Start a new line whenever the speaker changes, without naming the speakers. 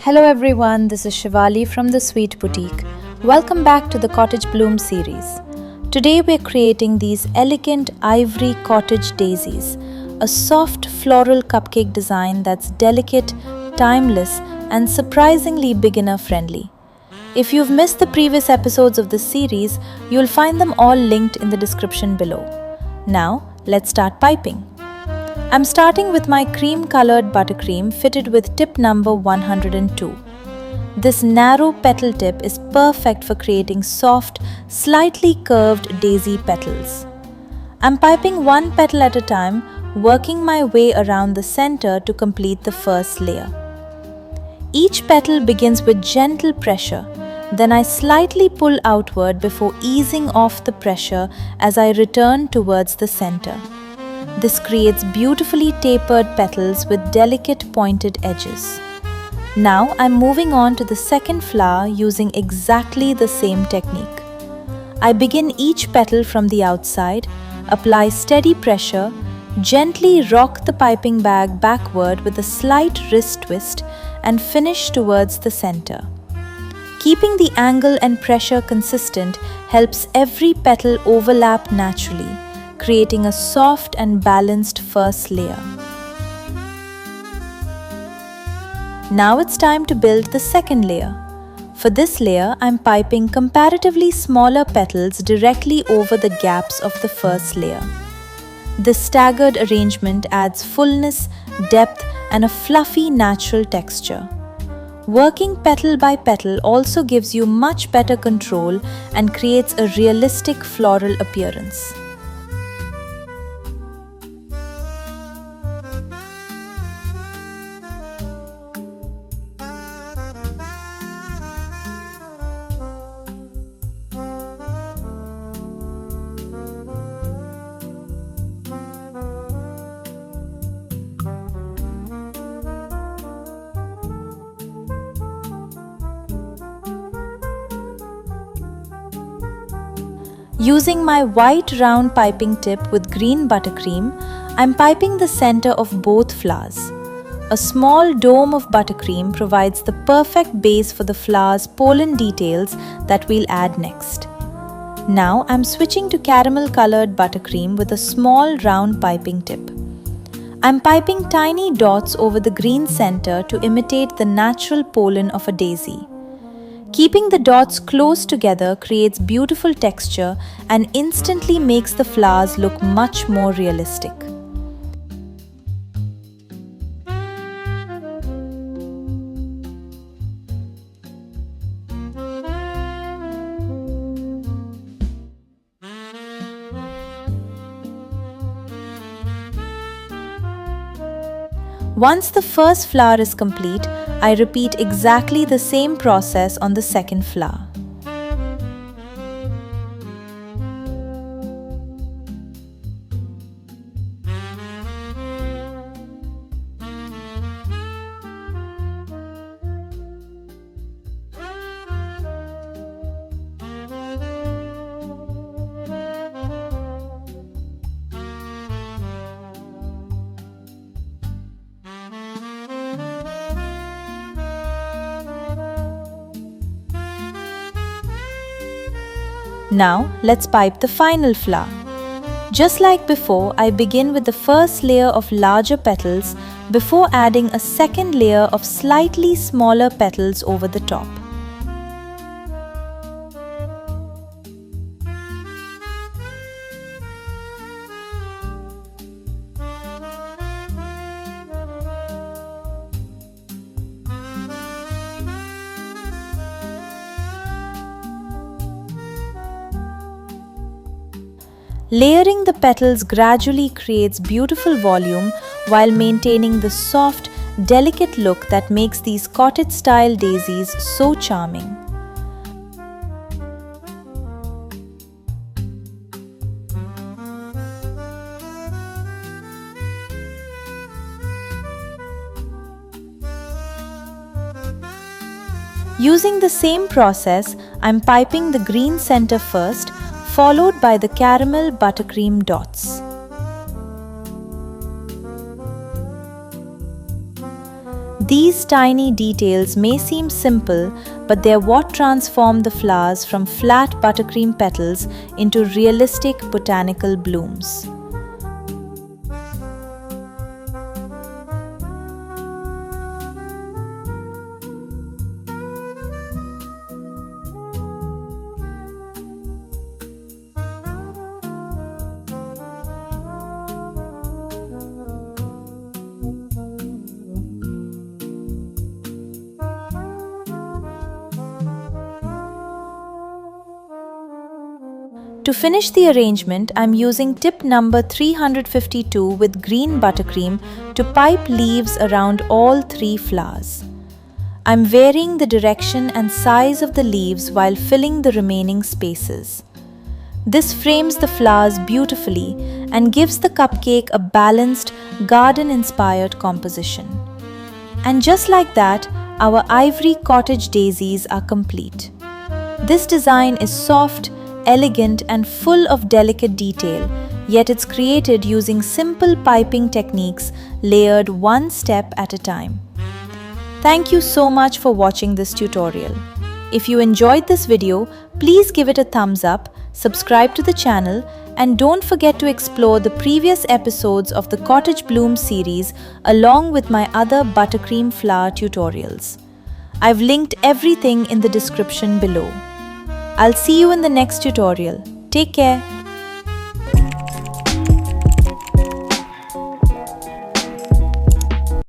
Hello everyone, this is Shivali from the Sweet Boutique. Welcome back to the Cottage Bloom series. Today we're creating these elegant Ivory Cottage Daisies, a soft floral cupcake design that's delicate, timeless, and surprisingly beginner friendly. If you've missed the previous episodes of this series, you'll find them all linked in the description below. Now, let's start piping. I'm starting with my cream-colored buttercream fitted with tip number 102. This narrow petal tip is perfect for creating soft, slightly curved daisy petals. I'm piping one petal at a time, working my way around the center to complete the first layer. Each petal begins with gentle pressure, then I slightly pull outward before easing off the pressure as I return towards the center. This creates beautifully tapered petals with delicate pointed edges. Now I'm moving on to the second flower using exactly the same technique. I begin each petal from the outside, apply steady pressure, gently rock the piping bag backward with a slight wrist twist and finish towards the center. Keeping the angle and pressure consistent helps every petal overlap naturally, creating a soft and balanced first layer. Now it's time to build the second layer. For this layer, I'm piping comparatively smaller petals directly over the gaps of the first layer. This staggered arrangement adds fullness, depth, and a fluffy natural texture. Working petal by petal also gives you much better control and creates a realistic floral appearance. Using my white round piping tip with green buttercream, I'm piping the center of both flowers. A small dome of buttercream provides the perfect base for the flower's pollen details that we'll add next. Now I'm switching to caramel colored buttercream with a small round piping tip. I'm piping tiny dots over the green center to imitate the natural pollen of a daisy. Keeping the dots close together creates beautiful texture and instantly makes the flowers look much more realistic. Once the first flower is complete, I repeat exactly the same process on the second flower. Now let's pipe the final flower. Just like before, I begin with the first layer of larger petals before adding a second layer of slightly smaller petals over the top. Layering the petals gradually creates beautiful volume while maintaining the soft, delicate look that makes these cottage-style daisies so charming. Using the same process, I'm piping the green center first, followed by the caramel buttercream dots. These tiny details may seem simple, but they're what transform the flowers from flat buttercream petals into realistic botanical blooms. To finish the arrangement, I'm using tip number 352 with green buttercream to pipe leaves around all 3 flowers. I'm varying the direction and size of the leaves while filling the remaining spaces. This frames the flowers beautifully and gives the cupcake a balanced, garden-inspired composition. And just like that, our Ivory Cottage Daisies are complete. This design is soft, elegant and full of delicate detail, yet it's created using simple piping techniques layered one step at a time. Thank you so much for watching this tutorial. If you enjoyed this video, please give it a thumbs up, subscribe to the channel, and don't forget to explore the previous episodes of the Cottage Bloom series along with my other buttercream flower tutorials. I've linked everything in the description below. I'll see you in the next tutorial. Take care.